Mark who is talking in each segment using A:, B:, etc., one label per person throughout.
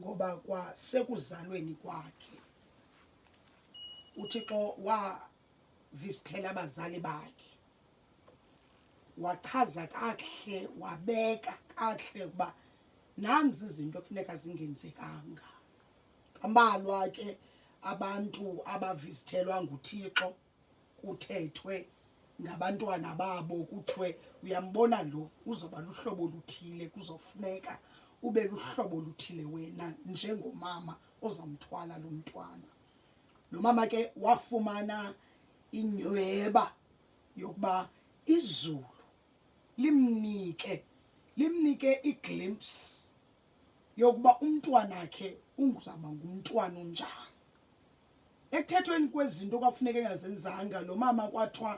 A: ngoba kwa sekuzalweni kwakhe uThixo wa visithela abazali bakhe wachaza kahle wabeka kahle kuba nanzi izinto kufuneka zingenzekanga ambalwa ke abantu abavisithelwa nguThixo kuthethwe ngabantwana babo kuthiwe uyambona lo uzoba luhlobo oluthile kuzofuneka ube luhlobo oluthile wena njengomama ozamthwala lo mntwana lo mama ke wafumana inyweba yokuba izulu limnike iglimpse yokuba umntwana wakhe unguzaba ngumntwana onjani ekuthethweni kwezinto kwakufuneka engazenzanga lo mama kwathiwa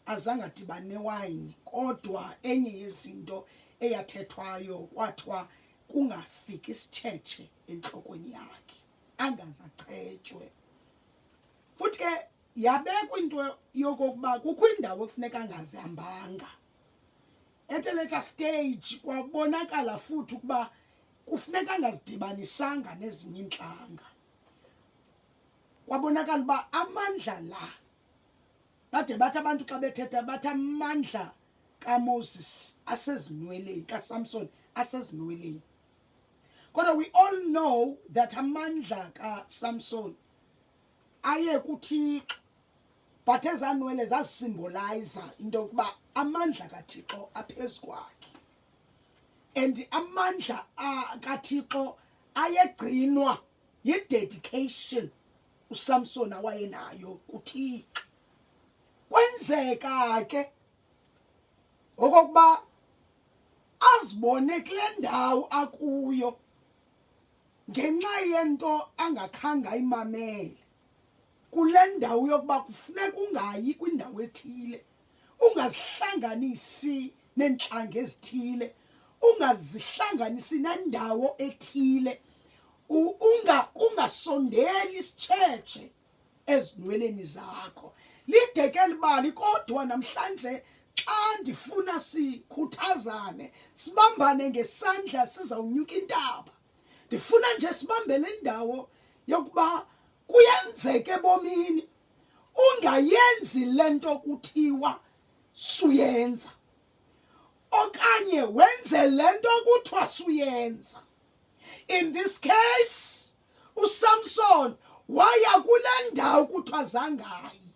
A: azange adibane newayini kodwa enye yezinto eyathethwayo kwathiwa kungafiki isitshetshe enhlokweni yakhe angazachetshwe futhi ke yabekwa into yokokuba kukho indawo ekufuneka angazihambanga at a later stage kwabonakala futhi ukuba kufuneka angazidibanisanga nezinye inhlanga kwabonakala uba amandla la bade bathi abantu xa bethetha bathi amandla kaMoses asezinweleni kaSamson asezinweleni kodwa we all know that amandla kaSamson aye kuThixo but ezanwele zasisymbolize into yokuba amandla kaThixo aphezu kwakhe and amandla kaThixo ayegcinwa yidedication uSamson awayenayo kuThixo kwenzeka ke okokuba azibone kule ndawo akuyo ngenxa yento angakhange ayimamele kule ndawo yokuba kufuneka ungayi kwindawo ethile ungazihlanganisi nenhlanga ezithile ungazihlanganisi nendawo ethile ungasondeli isitshetshe ezinweleni zakho lideke libali kodwa namhlanje xa ndifuna sikhuthazane sibambane ngesandla sizawunyuka intaba ndifuna nje sibambele indawo yokuba kuyenzeke bomini ungayenzi lento kuthiwa suyenza okanye wenze lento kuthiwa suyenza in this case uSamson waya kule ndawo kuthiwa zangayi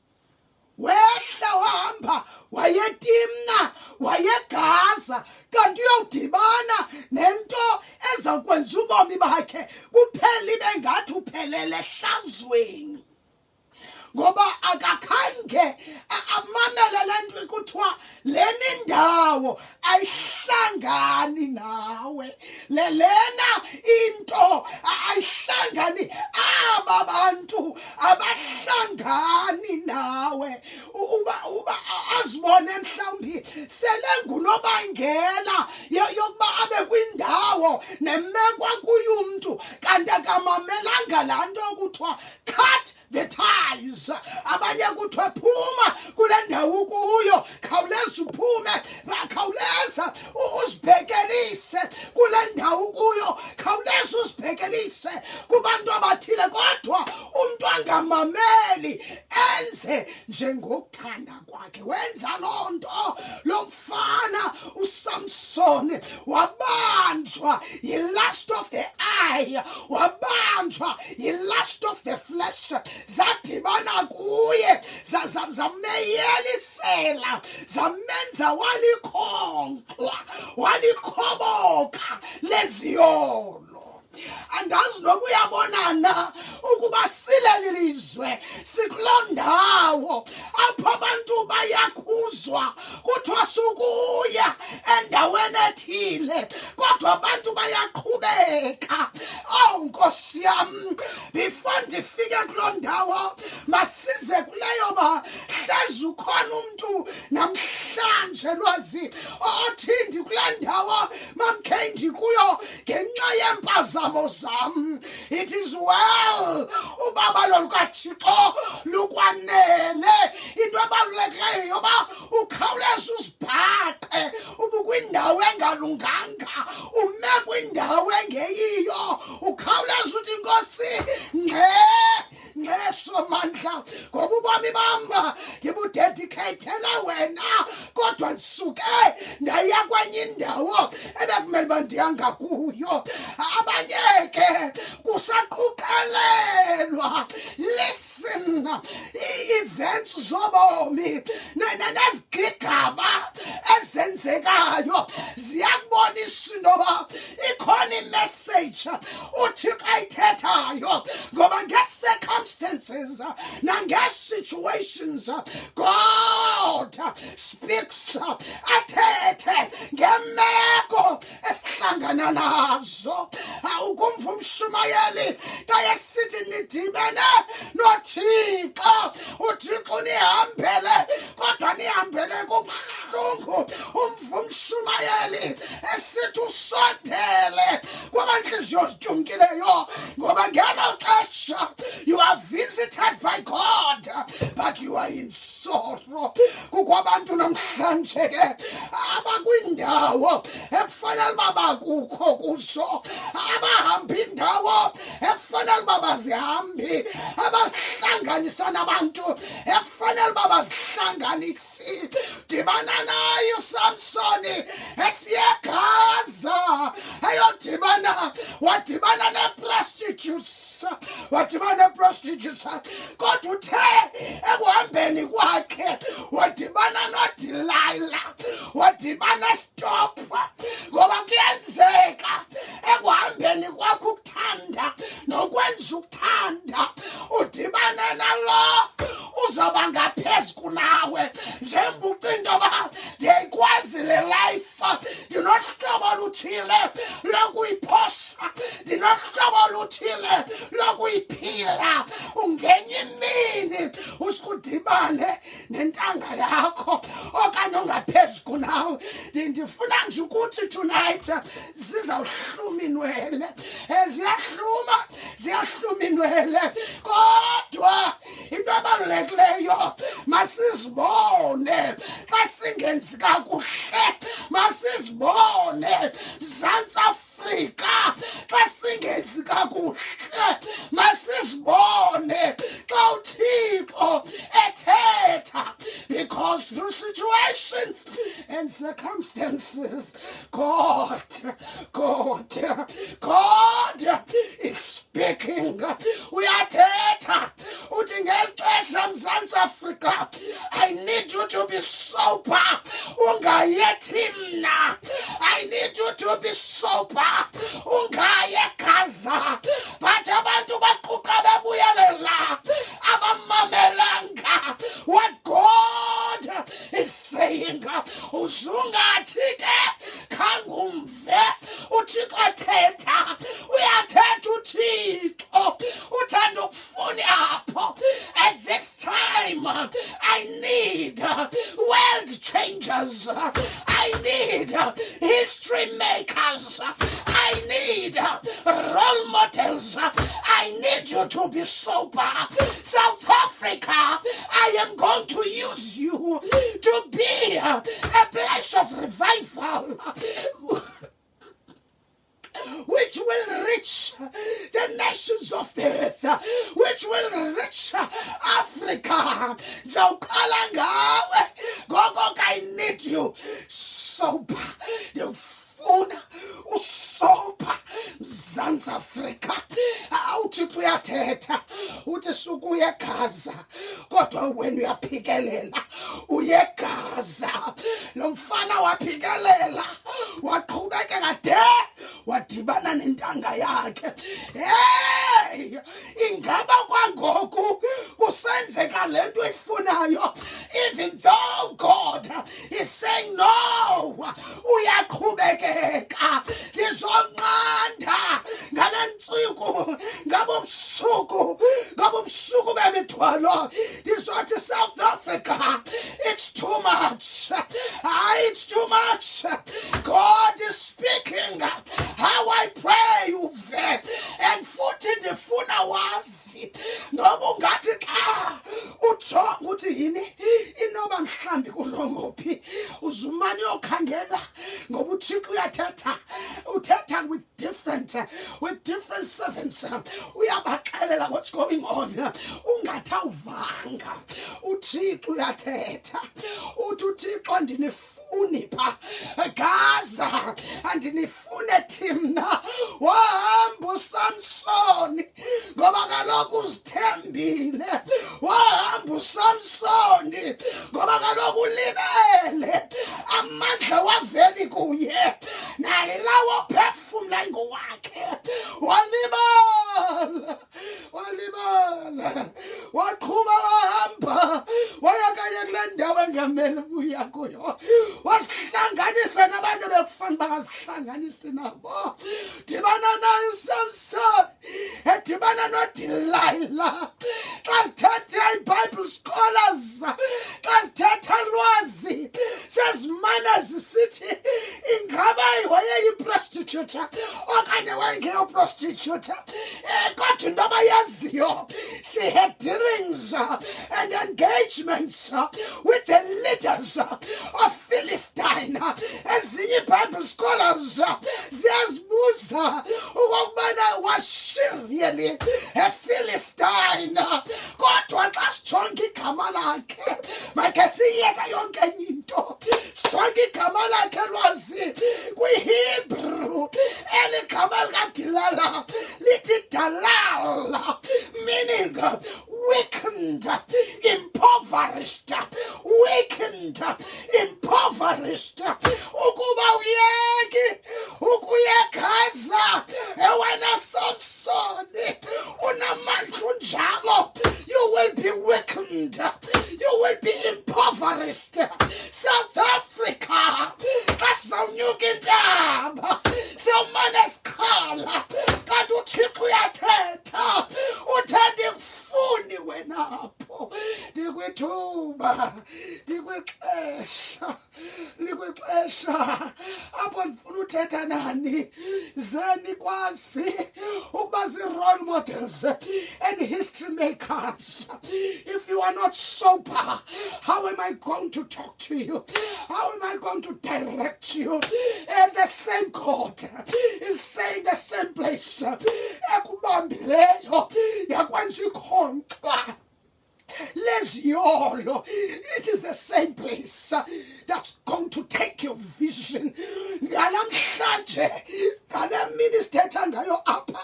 A: wehla wahamba wayetimna wayegaza kanti uyodibana nento ezakwenza ubomi bakhe kuphela ibe ngathi uphelele ehlazweni ngoba akakhange amamele lento kuthiwa lena indawo ayihlangani nawe lena into ayihlangani aba bantu abahlangani nawe uba azibone mhlawumbi sele ngunobangela yokuba abe kwindawo nemekwa kuyo umuntu kanti akamamelanga laa nto kuthiwa cut the ties abanye kuthiwa phuma kule ndawo kuyo khawuleza uphume khawuleza uzibhekelise kule ndawo kuyo khawuleza uzibhekelise kubantu abathile kodwa umuntu angamameli enze njengokuthanda kwakhe wenza loo nto lo mfana uSamson wabanjwa yi-lust of the eye wabanjwa yi-lust of the flesh zadibana kuye zameyelisela zamenza walikhoboka leziyolo andazi noba uyabonana ukuba sileli lizwe sikulondawo apho abantu bayakhuzwa kuthiwa sukuya endaweni ethile kodwa abantu bayaqhubeka Nkosi yam before ndifike kuloo ndawo masize kuleyo hlezi ukhona umuntu namhlanje lwazi othi ndikule ndawo Mam K ndikuyo ngenxa yempazamo zam it is well ubaba lolukaThixo lukwanele into ebalulekileyo yoba ukhawuleza uzibhaqe ubukwindawo engalunganga ume kwindawo engeyiyo ukhawuleza wena kodwa ndisuke ndaya kwenye indawo ebekumele bandihanga kuyo. Abanye ke kusaqukelelwa. Listen, events zobomi nezigigaba ezenzekayo ziyakubonisa intoba ikhona imessage uThixo ayithethayo, ngoba nge-circumstances nange-situations God speaks, athethe ngemeko esihlangana nazo. Ukumva umshumayeli kayesithi nidibene noThixo, uThixo nihambele kodwa nihambele kubuhlungu. Umva umshumayeli esithi usondele kwabanhliziyo zityumkileyo, ngoba ngelo xesha you are visited by God but you are in sorrow. Kukho abantu namhlanje ke abakwindawo ekufanele uba bakukho kuso, abahamba indawo ekufanele uba bazihambi, abazihlanganisa nabantu ekufanele uba bazihlanganisi. Dibana naye uSamsoni esiyeGaza wadibana ne-prostitutes, kodwa uthe ekuhambeni kwakhe wadibana noDelilah, wadibana stop, ngoba kuyenzeka ekuhambeni kwakho ukuthanda nokwenza ukuthanda udibane nalo uzoba ngaphezu kunawe. Njengoba ucinga intoba ndiyayikwazi le life, ndinohlobo oluthile lokuyiphosa, ndinohlobo oluthile lokuyiphila, ungenye imini usikudibane nentanga yakho okanye ongaphezu kunawe. Ndifuna nje ukuthi tonight zizawuhluma inwele, ziyahluma inwele, kodwa into abalulekileyo masizibone xa singenzi kakuhle, masizibone Mzantsi Afrika xa singenzi kakuhle, masizibone xa uThixo ethetha, because through situations and circumstances God is speaking. Uyathetha uthi ngeli xesha Mzantsi Afrika, I need you to be sober, ungayethi mna. I need you to be sober, ungaye Gaza. But abantu baquqa bebuyelela abamamelanga what God is saying. Uzungathi ke khangumve uThixo athetha, uyathetha uThixo, uthanda ukufuna apho. At this time I need world changers, I need history makers, I need role models, I need you to be sober. South Africa, I am going to use you to be a place of revival which will reach the nations of the earth, which will reach Africa. Zawuqala ngawe, gogo, I need you sober. Ndifuna usober Mzantsi Afrika. Uthixo uyathetha uthi suku uyeGaza, kodwa when uyaphikelela uyeGaza. Lo mfana waphikelela waqhubekeka de wadibana nentanga yakhe. Hey, ingaba kwangoku kusenzeka lento uyifunayo, even though God is saying no, uyaqhubekeka. Ndizonqanda ngalentsuku, ngabobusuku bemithwalo, ndizothi South Africa, it's too much. It's too much. God is speaking. How I pray uve, and futhi ndifuna wazi noba ungathi xa ujonga uthi yini inoba mhlambi kulongophi, uzumane uyokhangela ngoba uThixo uyathetha, uthetha with different with different servants. Uyabaxelela what's going on. Ungathawuvanga. uThixo uyathetha. Uthi uThixo andinifuni pha Gaza, andinifune thina. Wahamba uSamsoni ngoba kaloku uzithembile. Wahamba uSamsoni ngoba kaloku ulibele. Amandla waveli kuye nalawo phefumla ngowakhe. Walibala waqhuba wahamba waya kanye kule ndawo engamele ubuya kuyo. Wasihlanganisa nabantu bekufanele bakazihlanganisi nabo. Dibana naye uSamson, edibana noDelilah. Xa sithetha iBible scholars, xa sithetha lwazi, sezimana zisithi ingaba wayeyiprostitute okanye wayengeyoprostitute. Kodwa into abayaziyo, she had dealings and engagements with the leaders of Philistine. Ezinye iBible scholars ziyazibuza ukubana was she really a Philistine. Kodwa xa sijonga igama lakhe, makhe siyeke yonke enye into, sijonga igama lakhe lwazi kwiHebrew, eli gama likaDelilah lithi Dalal, meaning weakened, impoverished, weakened, impoverished. Ukuba uyeki ukuyekaza wena Samson unamandla unjalo, you will be weakened, you will be impoverished. South Africa kasawunyuka intaba sawumane sikhala kanti uThixo uyathetha uthanda ikufuni wena apho ndikwithuba ndikwixesha apho ndifuna uthetha nani ze nikwazi ukuba zi-role models and history makers. If you are not sober, how am I going to talk to you? How am I going to direct you? And the same God is saying the same place. Ekubambileyo yakwenza ikhonkxa leziyolo. It is the same place that's going to take your vision. Ngalamhlanje ngale minister ethandayo apha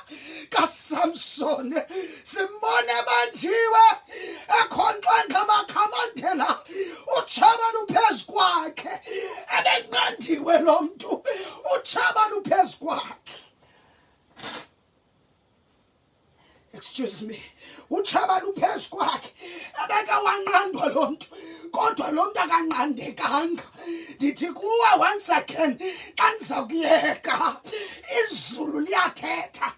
A: kaSamson simbone banjiwe ekhonxa ngamakhamandela utshaba luphezu kwakhe. Ebenqandiwe lo mntu utshaba luphezu kwakhe. Excuse me. Utshaba luphezu kwakhe ebekawanqandwa lo mntu kodwa lo mntu akanqandekanga. Ndithi kuwe once again xa ndiza kuyeka izulu liyathetha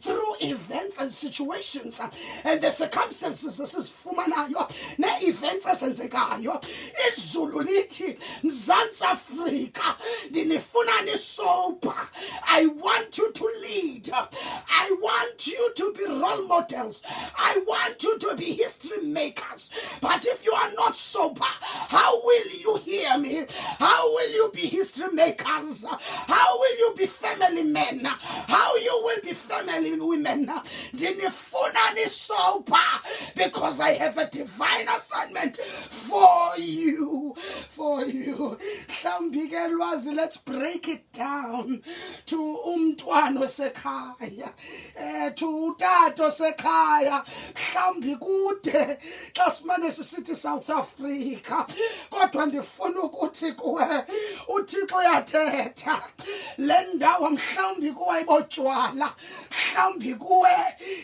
A: through events and situations and the circumstances esizifumanayo ne-events ezenzekayo. Izulu lithi Mzantsi Afrika ndinifuna nisober. I want you to lead. I want you to be role models. I want you to be history makers. But if you are not sober, how will you hear me? How will you be history makers? How will you be family men? How you will be family women? Dinifuna ni sober because I have a divine assignment for you. For you. Let's break it down to umntwana sekhaya, to utata sekhaya. Mhlawumbi kude xa simane sisithi South Africa, kodwa ndifuna ukuthi kuwe uThixo uyathetha. Le ndawo mhlawumbi kuwe ibotywala, mhlawumbi kuwe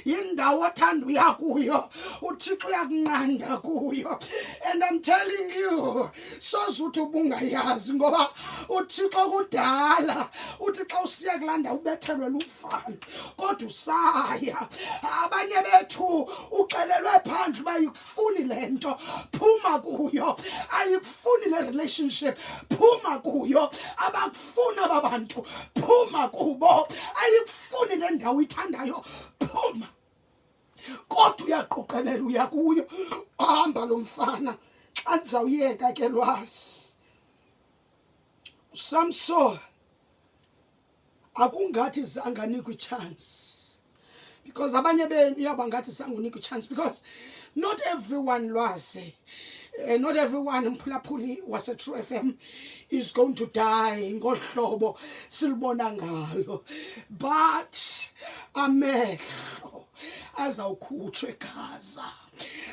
A: yindawo othanda uya kuyo, uThixo uyakunqanda kuyo. And I'm telling you, sozuthi ubungayazi ngoba uThixo kudala uthi xa usiya kulanda ubethelwe luvalo kodwa usaya. Abanye bethu uxelelwe phandle bayikufuni lento, phuma kuyo. Ayikufuni le relationship, phuma kuyo. Abakufuni ababantu, phuma kubo. Ayikufuni le ndawo ithandayo, phuma. Kodwa uyaqoqelela uya kuyo. Hamba lo mfana xa ndizawuyeka ke lwazi. Samson akungathi zanganika chance, because abanye benu yabangathi sangunika chance, because not everyone lwazi, not everyone mphulaphuli wase trufm is going to die ngohlobo silibona ngalo, but amehlo azawukhutshwa egaza.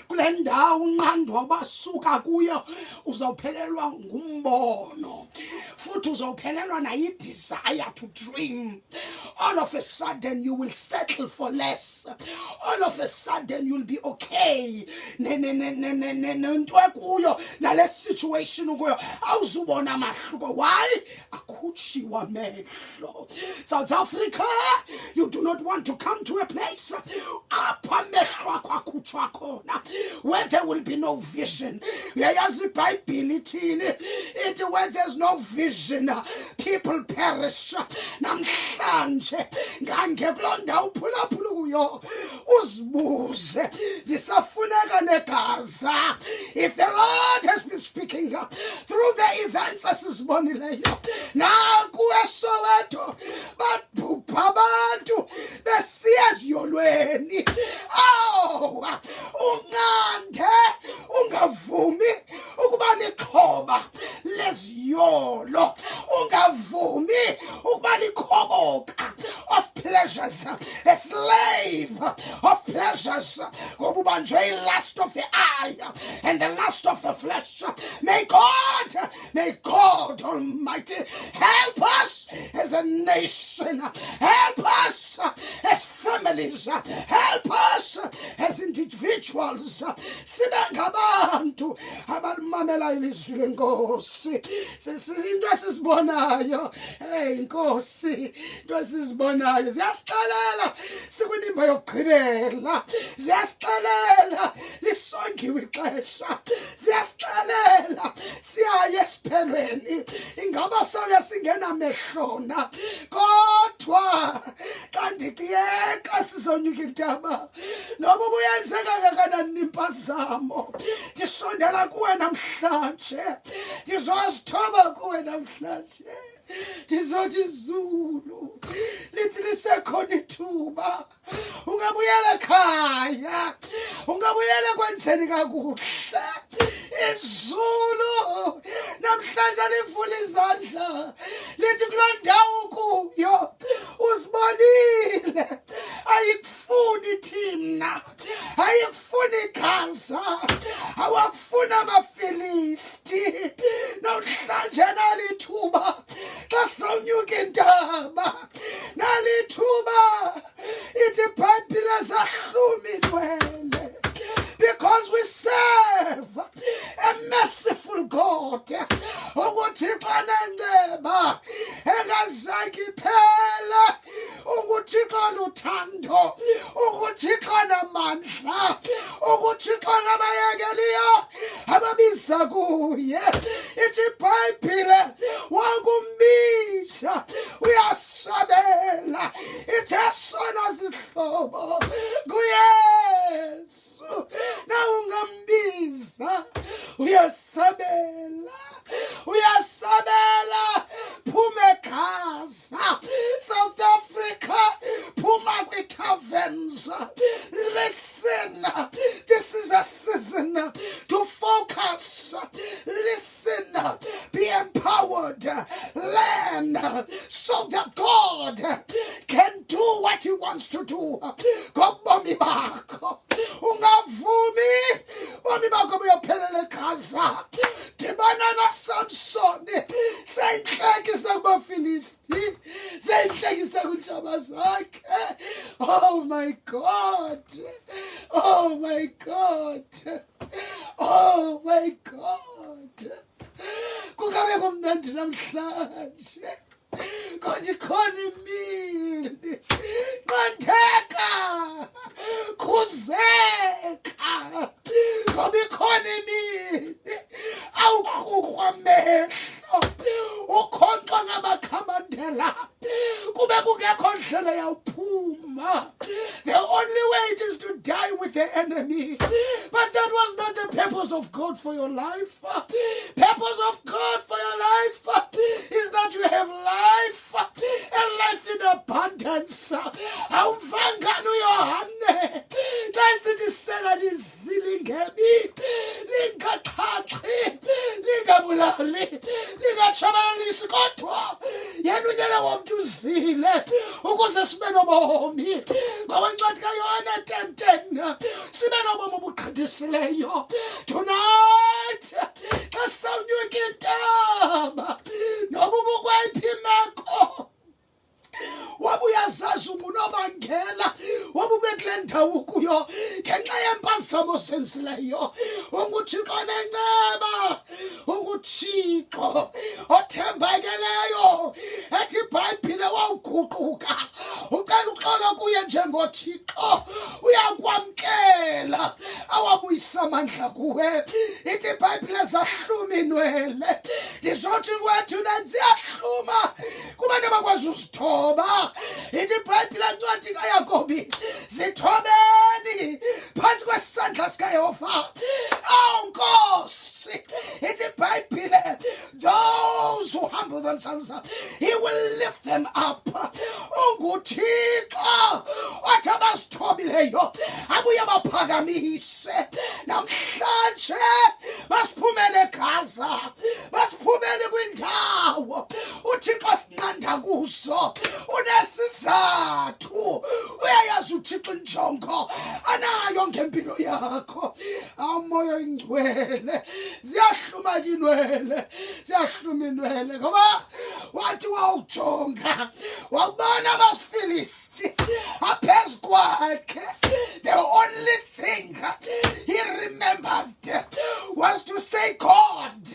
A: Kule ndawo unqandwa basuka kuyo uzawuphelelwa ngumbono, futhi uzawuphelelwa desire to dream. All of a sudden you will settle for less. All of a sudden you'll be okay nento kuyo nale situation ukuyo awuzubona mahluko. Why? Akhutshiwa amehlo. South Africa, you do not want to come to a place apha amehlo akho akhutshwa khona, where there will be no vision. Uyayazi iBhayibhile ithini? Ithi where there's no vision, people perish. Namhlanje ngange kuloo ndawo uphulaphula kuyo uzibuze, ndisafuneka negaza. If the Lord has been speaking through the events asizibonileyo naku eSoweto, babhubha abantu besiya eziyolweni, unqande ungavumi ukuba lixhoba leziyolo, ungavumi ukuba likhoboka of pleasures, a slave of pleasures, ngoba ubanjwe lust of the eye and the lust of the flesh. May God Almighty help us as a nation, help us as families, help us as individuals. Sibe ngabantu abalimamela ilizwi lenkosi. Into esizibonayo, Nkosi, into esizibonayo ziyasixelela sikwinimba yokugqibela, ziyasixelela lisongiwe ixesha, ziyasixelela siyaye esiphelweni. Ingaba sawuya singena mehlona, kodwa xa ndikuyeka sizonyuka intaba. Noba ubuyenzeka kangakanani impazamo, ndisondela kuwe namhlanje, ndizozithoba kuwe namhlanje. Ndizothi izulu lithi lisekhona ithuba, ungabuyela ekhaya, ungabuyela ekwenzeni kakuhle. Izulu namhlanje livula izandla lithi kuloo ndawo kuyo uzibonile, ayikufuni thina, ayikufuni Gaza, awafuna amaFilisti. Namhlanje nalithuba xa sawunyuka intaba, nalithuba ithi iBhayibhile Zahluma Inwele, because we serve a merciful God. UnguThixo nenceba engazange iphele, UnguThixo luthando, UnguThixo namandla, UnguThixo nabayekeliyo ababiza kuye. Ithi iBhayibhile wakumbiza uyasabela, ithi esona zihlobo kuYesu na ungambiza uyasabela, uyasabela. Phuma eGaza, South Africa, phuma kwi-taverns. Listen, this is a season to focus. Listen, be empowered, learn, so that God can do what He wants to do. Ngobomi bakho ungavumi bomi bakho buyophelela eGaza. Dibana naSamsoni, seyinhlekisa kubaFilisti, seyinhlekisa kuntshaba zakhe. Oh my God, oh my God, oh my God. Kungabe kumnandi namhlanje, kodwa ikhona imini, qandeka, khuzeka, ngoba ikhona imini awukrukru amehlo, ukhonxwa ngamakhamandela, kube kungekho ndlela yawuphuma. The only way it is to die with with the enemy. But that was not the purpose of God for your life. Purpose of God for your life is that you have life and life in abundance. Awuvangani uYohane xa isithi sela lizile ngemi lingaqhaqhi lingabulali lingatshabalalisi kodwa yena unyana womntu uzile ukuze sibe nobomi ngokwencwadi kaYohane 10:10 sibe nobomi obugqithisileyo. Tonight xa sawunyuka intaba noba ubukwayiphi imeko wabe uyazazi ungunobangela wabe ube kule ndawo ukuyo ngenxa yempazamo osenzileyo. UnguThixo nenceba, unguThixo othembakeleyo ethi iBhayibhile wawuguquka ucela uxolo kuye njengoThixo uyakwamkela awabuyisa amandla kuwe. Ithi iBhayibhile zahluma inwele ndizothi kwethu nanziyahluma kubantu abakwazi uzithoba. Ithi iBhayibhile encwadi kaYakobi zithobeni phansi kwesandla sikaYehova. Nkosi, ithi iBhayibhile those who humble themselves he will lift them up. UnguThixo othi abazithobileyo abuye abaphakamise. Namhlanje basiphumele eGaza, basiphumele kwindawo uThixo sinqanda kuzo. Unesizathu, uyayazi uThixo injongo anayo ngempilo yakho. Umoya oyingcwele ziyahluma inwele, ziyahluma inwele ngoba wathi wawujonga wabona abaFilisti aphezu kwakhe. The only thing he remembered was to say, God,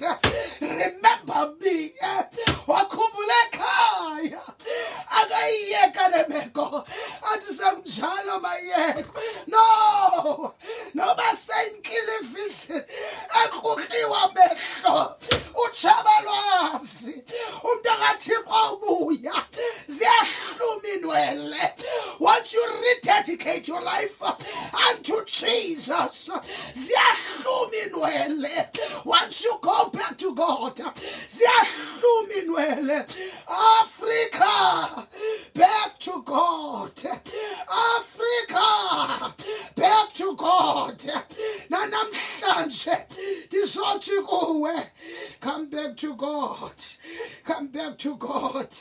A: remember me. Wakhumbula ekhaya akayiyeka nemeko athi samjalo mayeko. No, noba seyinkile vision ekruhliwa amehlo utshabalwazi umuntu akaThixo ubuya ziyahluma inwele. Once you rededicate your life unto Jesus, ziyahluma inwele. Once you go back to God, ziyahluma inwele. Africa, back to God. Africa, back to God. Namhlanje ndizothi kuwe, come back to God. Come back to God.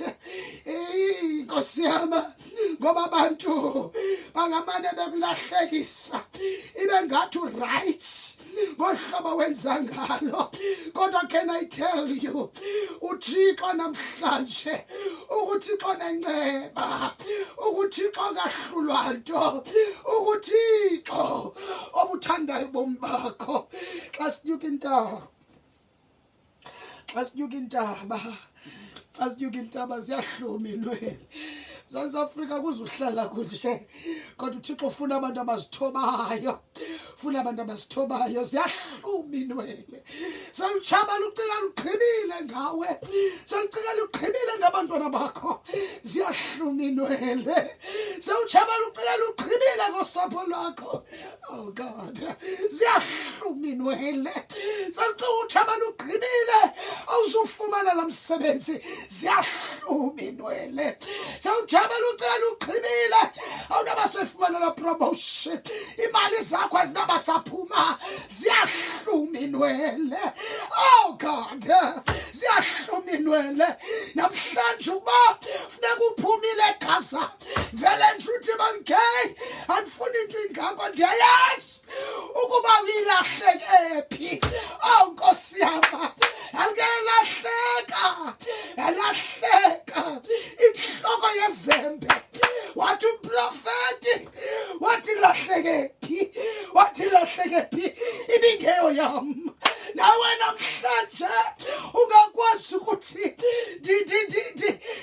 A: Nkosi yami, ngoba abantu bangamane bekulahlekisa ibe ngathi right ngohlobo wenza ngalo. Kodwa can I tell you, uThixo namhlanje, uThixo nenceba, uThixo kahlulwa nto, uThixo obuthandayo ubomi bakho. Xa sinyuka intaba, xa sinyuka intaba, xa sinyuka intaba ziyahluma inwele. South Africa kuzuhlala kuhle kodwa uThixo ufuna abantu abazithobayo, ufuna abantu abazithobayo. Ziyahluma inwele. Saluchabala ucika luqhibile ngawe, salucika luqhibile ngabantwana bakho. Ziyahluma inwele. Saluchabala ucika luqhibile ngosapho lwakho. Oh God, ziyahluma inwele. Saluchabala uqhibile awuzufumana lamsebenzi. Ziyahluma inwele. Jabal ucela uqhibile awunabasefumana la promotion, imali zakho azinabasaphuma. Ziyahluma inwele. Oh God, ziyahluma inwele. Namhlanje uba funeka uphumile eGaza vele nje uthi Mam K andifuni into ingako ndiyayazi ukuba uyilahleke phi. Oh Nkosi yami, alingelahleka, yalahleka inhloko yezembe. Wathi uprofeti wathi lahleke phi, wathi lahleke phi ibingeyo yami. Nawe namhlanje ungakwazi ukuthi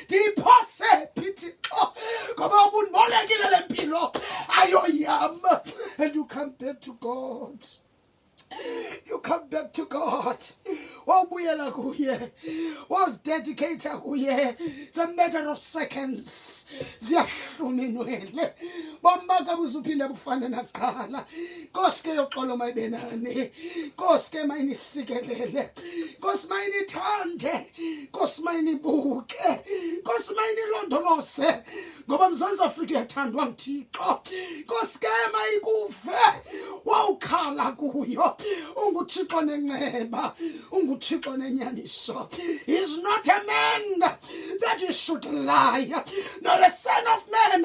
A: ndiphose phi Thixo ngoba ubundibolekile lempilo ayo yami. And you come back to God. You come back to God. Wawubuyela kuye. Wawuzidedicate kuye. It's a matter of seconds. Ziyahluma inwele. Bombaka buzuphinda bufana nakuqala. Nkosi ke yoxolo mayibenani. Nkosi ke mayinisikelele. Nkosi mayinithande. Nkosi mayinibuke. Nkosi mayinilondolose. Ngoba mZantsi Afrika uyathandwa nguThixo. Nkosi ke mayikuve. Wawukhala kuyo. UnguThixo nenceba. UnguThixo nenyaniso. He's not a man that he should lie, not a son of man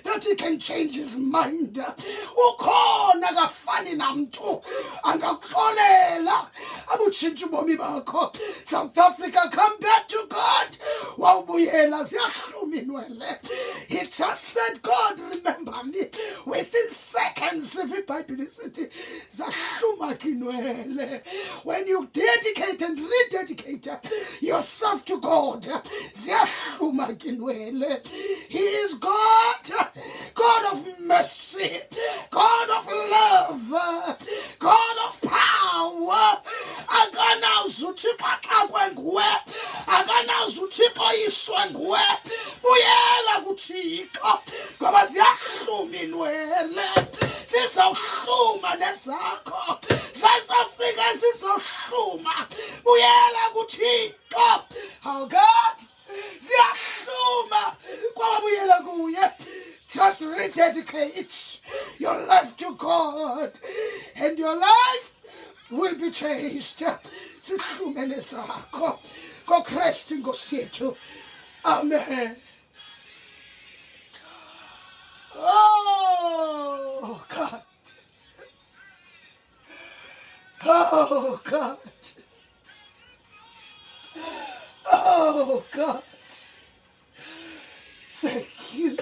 A: that he can change his mind. Ukhona kafani namntu angakuxolela abutshintsha ubomi bakho. South Africa, come back to God. Wawubuyela ziyahluma inwele. He just said, God, remember me. Within seconds, iBhayibhile isithi zahluma inwele. When you dedicate and rededicate yourself to God, ziyahluma inwele. He is God, God of mercy, God of love, God of power. Akanawuze uThixo axakwe nguwe, akanawuze uThixo yiswe nguwe. Buyela kuThixo ngoba ziyahluma inwele. Sizawuhluma nezakho. South Africa sizohluma. Buyela kuThixo. Oh God, ziyahluma kwabuyela kuye. Just rededicate your life to God, and your life will be changed. Sihlume nezakho. ngoKristu Nkosi yethu. Amen. Oh God. Oh God. Oh God. Thank you.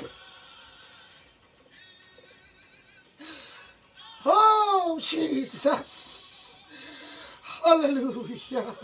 A: Oh Jesus. Hallelujah.